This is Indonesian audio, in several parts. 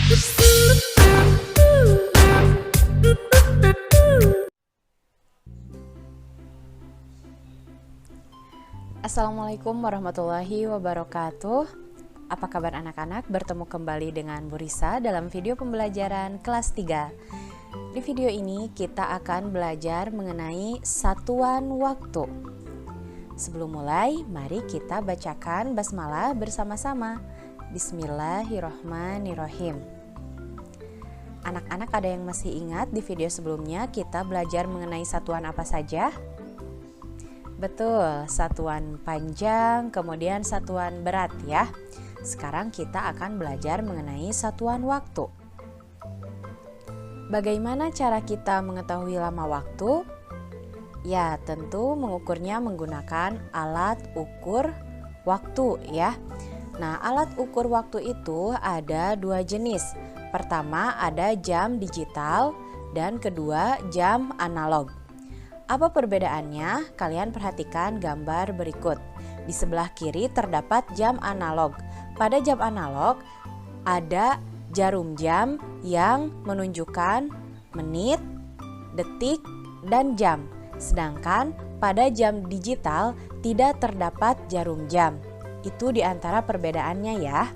Assalamualaikum warahmatullahi wabarakatuh. Apa kabar anak-anak? Bertemu kembali dengan Bu Risa dalam video pembelajaran kelas 3. Di video ini kita akan belajar mengenai satuan waktu. Sebelum mulai, mari kita bacakan basmalah bersama-sama. Bismillahirrohmanirrohim. Anak-anak ada yang masih ingat di video sebelumnya kita belajar mengenai satuan apa saja? Betul, satuan panjang, kemudian satuan berat ya. Sekarang kita akan belajar mengenai satuan waktu. Bagaimana cara kita mengetahui lama waktu? Ya, tentu mengukurnya menggunakan alat ukur waktu ya. Nah, alat ukur waktu itu ada dua jenis. Pertama ada jam digital dan kedua jam analog. Apa perbedaannya? Kalian perhatikan gambar berikut. Di sebelah kiri terdapat jam analog. Pada jam analog ada jarum jam yang menunjukkan menit, detik, dan jam. Sedangkan pada jam digital tidak terdapat jarum jam. Itu di antara perbedaannya ya.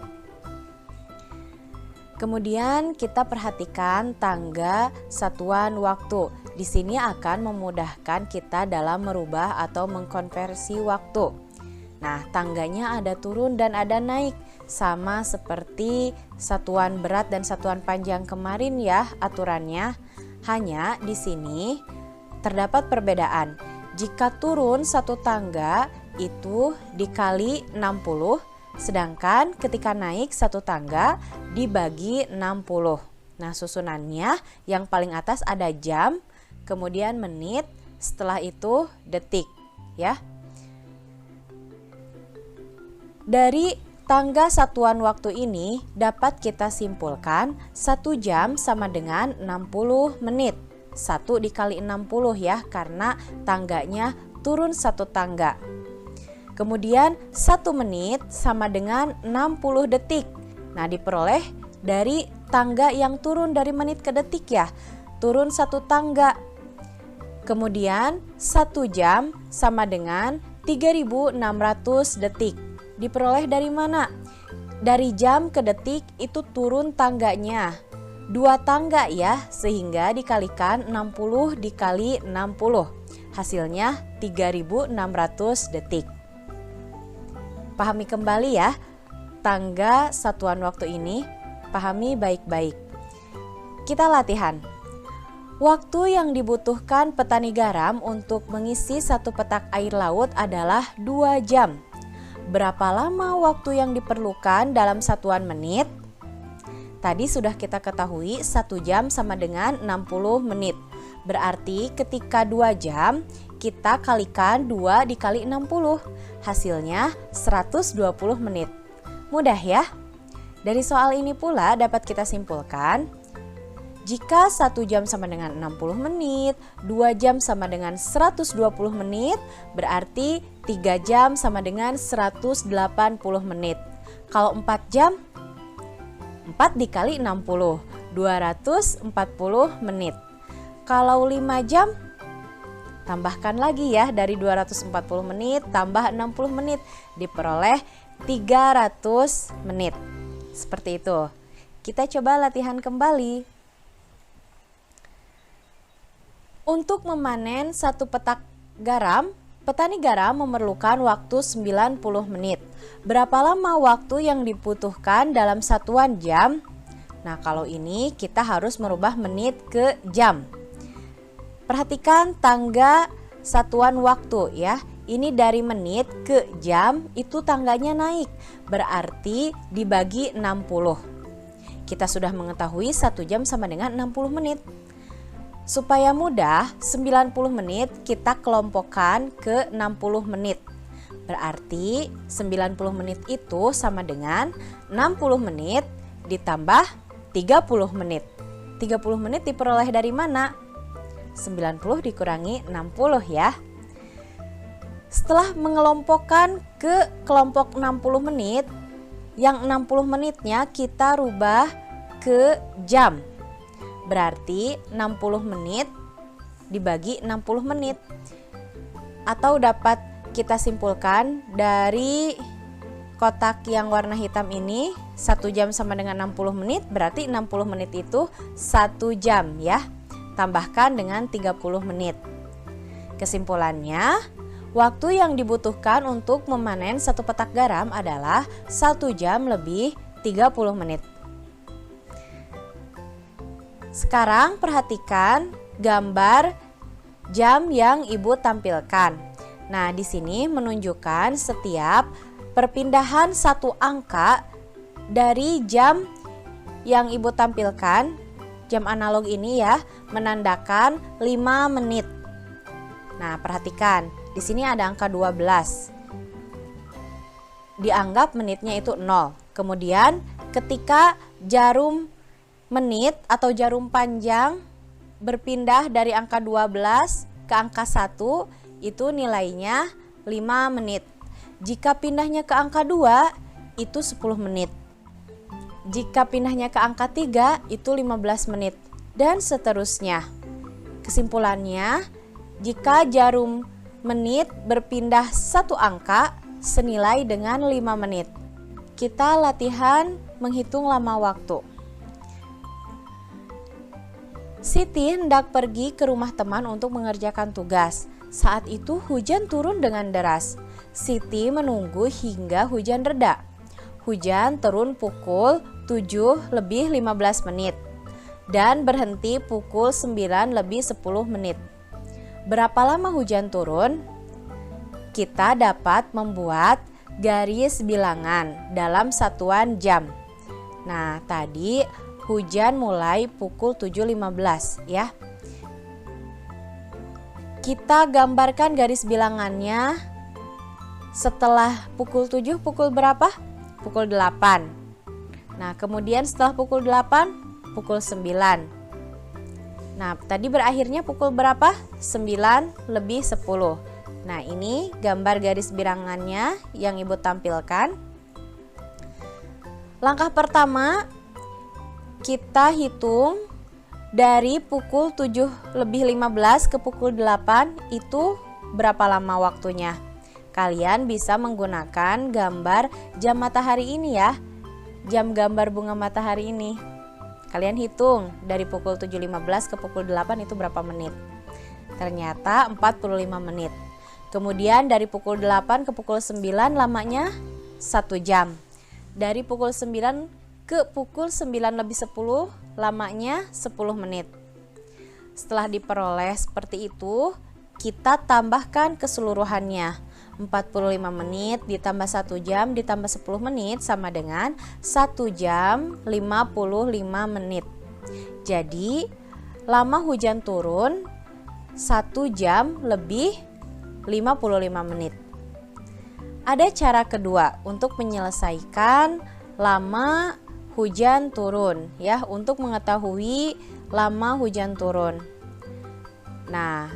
Kemudian kita perhatikan tangga satuan waktu. Di sini akan memudahkan kita dalam merubah atau mengkonversi waktu. Nah, tangganya ada turun dan ada naik, sama seperti satuan berat dan satuan panjang kemarin ya aturannya. Hanya di sini terdapat perbedaan. Jika turun satu tangga itu dikali 60, sedangkan ketika naik satu tangga dibagi 60. Nah, susunannya yang paling atas ada jam, kemudian menit, setelah itu detik ya. Dari tangga satuan waktu ini dapat kita simpulkan 1 jam sama dengan 60 menit. 1 dikali 60 ya, karena tangganya turun satu tangga. Kemudian 1 menit sama dengan 60 detik. Nah, diperoleh dari tangga yang turun dari menit ke detik ya. Turun satu tangga. Kemudian 1 jam sama dengan 3600 detik. Diperoleh dari mana? Dari jam ke detik itu turun tangganya. 2 tangga ya, sehingga dikalikan 60 dikali 60. Hasilnya 3600 detik. Pahami kembali ya, tangga satuan waktu ini, pahami baik-baik. Kita latihan. Waktu yang dibutuhkan petani garam untuk mengisi satu petak air laut adalah 2 jam. Berapa lama waktu yang diperlukan dalam satuan menit? Tadi sudah kita ketahui 1 jam sama dengan 60 menit. Berarti ketika 2 jam, kita kalikan 2 dikali 60. Hasilnya 120 menit. Mudah ya? Dari soal ini pula dapat kita simpulkan, jika 1 jam sama dengan 60 menit, 2 jam sama dengan 120 menit, berarti 3 jam sama dengan 180 menit. Kalau 4 jam, 4 dikali 60, 240 menit. Kalau 5 jam, tambahkan lagi ya, dari 240 menit tambah 60 menit, diperoleh 300 menit. Seperti itu. Kita coba latihan kembali. Untuk memanen satu petak garam, petani garam memerlukan waktu 90 menit. Berapa lama waktu yang dibutuhkan dalam satuan jam? Nah, kalau ini kita harus merubah menit ke jam. Perhatikan tangga satuan waktu ya. Ini dari menit ke jam itu tangganya naik. Berarti dibagi 60. Kita sudah mengetahui 1 jam sama dengan 60 menit. Supaya mudah, 90 menit kita kelompokkan ke 60 menit. Berarti 90 menit itu sama dengan 60 menit ditambah 30 menit. 30 menit diperoleh dari mana? 90 dikurangi 60 ya. Setelah mengelompokkan ke kelompok 60 menit, yang 60 menitnya kita rubah ke jam. Berarti 60 menit dibagi 60 menit. Atau dapat kita simpulkan dari kotak yang warna hitam ini, 1 jam sama dengan 60 menit, berarti 60 menit itu 1 jam ya. Tambahkan dengan 30 menit. Kesimpulannya, waktu yang dibutuhkan untuk memanen 1 petak garam adalah 1 jam lebih 30 menit. Sekarang perhatikan gambar jam yang Ibu tampilkan. Nah, di sini menunjukkan setiap perpindahan 1 angka dari jam yang Ibu tampilkan, jam analog ini ya, menandakan 5 menit. Nah, perhatikan, di sini ada angka 12. Dianggap menitnya itu 0. Kemudian ketika jarum menit atau jarum panjang berpindah dari angka 12 ke angka 1, itu nilainya 5 menit. Jika pindahnya ke angka 2, itu 10 menit. Jika pindahnya ke angka 3, itu 15 menit. Dan seterusnya. Kesimpulannya, jika jarum menit berpindah 1 angka senilai dengan 5 menit. Kita latihan menghitung lama waktu. Siti hendak pergi ke rumah teman untuk mengerjakan tugas. Saat itu hujan turun dengan deras. Siti menunggu hingga hujan reda. Hujan turun pukul 7 lebih 15 menit dan berhenti pukul 9 lebih 10 menit. Berapa lama hujan turun? Kita dapat membuat garis bilangan dalam satuan jam. Nah, tadi hujan mulai pukul 7.15 ya. Kita gambarkan garis bilangannya. Setelah pukul 7 pukul berapa? Pukul 8. Nah, kemudian setelah pukul 8 pukul 9. Nah, tadi berakhirnya pukul berapa? 9 lebih 10. Nah, ini gambar garis bilangannya yang Ibu tampilkan. Langkah pertama, kita hitung dari pukul 7 lebih 15 ke pukul 8 itu berapa lama waktunya. Kalian bisa menggunakan gambar jam matahari ini ya. Jam gambar bunga matahari ini. Kalian hitung dari pukul 7.15 ke pukul 8 itu berapa menit. Ternyata 45 menit. Kemudian dari pukul 8 ke pukul 9 lamanya 1 jam. Dari pukul 9 ke pukul 9 lebih 10 lamanya 10 menit. Setelah diperoleh seperti itu, kita tambahkan keseluruhannya. 45 menit ditambah 1 jam ditambah 10 menit sama dengan 1 jam 55 menit. Jadi lama hujan turun 1 jam lebih 55 menit. Ada cara kedua untuk menyelesaikan lama hujan turun ya, untuk mengetahui lama hujan turun. Nah,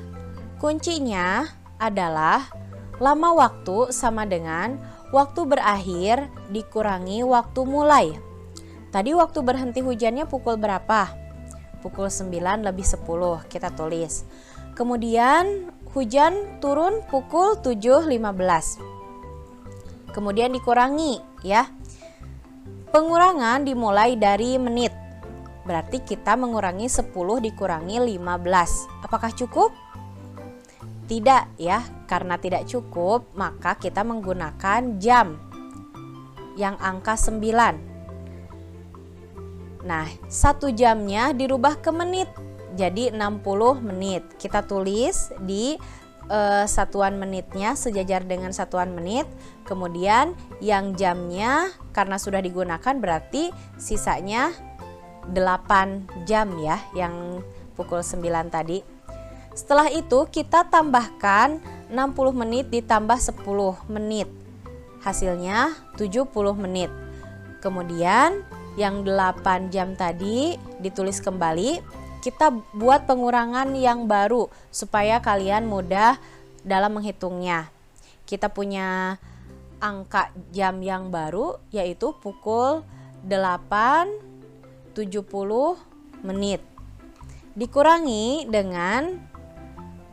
kuncinya adalah lama waktu sama dengan waktu berakhir dikurangi waktu mulai. Tadi waktu berhenti hujannya pukul berapa? Pukul 9 lebih 10 kita tulis. Kemudian hujan turun pukul 7.15. Kemudian dikurangi ya. Pengurangan dimulai dari menit. Berarti kita mengurangi 10 dikurangi 15. Apakah cukup? Tidak ya, karena tidak cukup maka kita menggunakan jam yang angka 9. Nah, 1 jamnya dirubah ke menit jadi 60 menit. Kita tulis di satuan menitnya sejajar dengan satuan menit. Kemudian yang jamnya karena sudah digunakan berarti sisanya 8 jam ya, yang pukul 9 tadi. Setelah itu kita tambahkan 60 menit ditambah 10 menit. Hasilnya 70 menit. Kemudian yang 8 jam tadi ditulis kembali. Kita buat pengurangan yang baru supaya kalian mudah dalam menghitungnya. Kita punya angka jam yang baru yaitu pukul 8 70 menit. Dikurangi dengan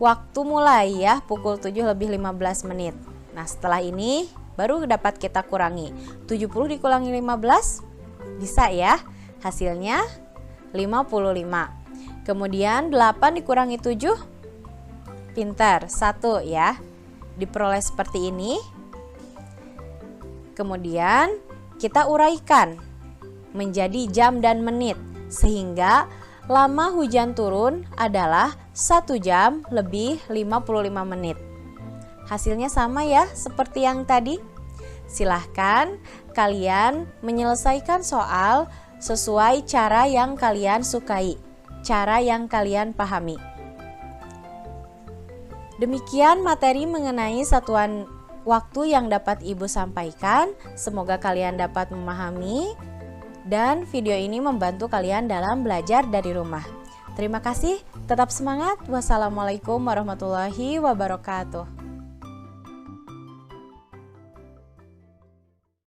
waktu mulai ya, pukul 7 lebih 15 menit. Nah, setelah ini baru dapat kita kurangi. 70 dikurangi 15 bisa ya. Hasilnya 55. Kemudian 8 dikurangi 7, pintar, 1 ya. Diperoleh seperti ini. Kemudian kita uraikan menjadi jam dan menit, sehingga lama hujan turun adalah 1 jam lebih 55 menit. Hasilnya sama ya seperti yang tadi. Silahkan kalian menyelesaikan soal sesuai cara yang kalian sukai, cara yang kalian pahami. Demikian materi mengenai satuan waktu yang dapat Ibu sampaikan. Semoga kalian dapat memahami dan video ini membantu kalian dalam belajar dari rumah. Terima kasih, tetap semangat. Wassalamualaikum warahmatullahi wabarakatuh.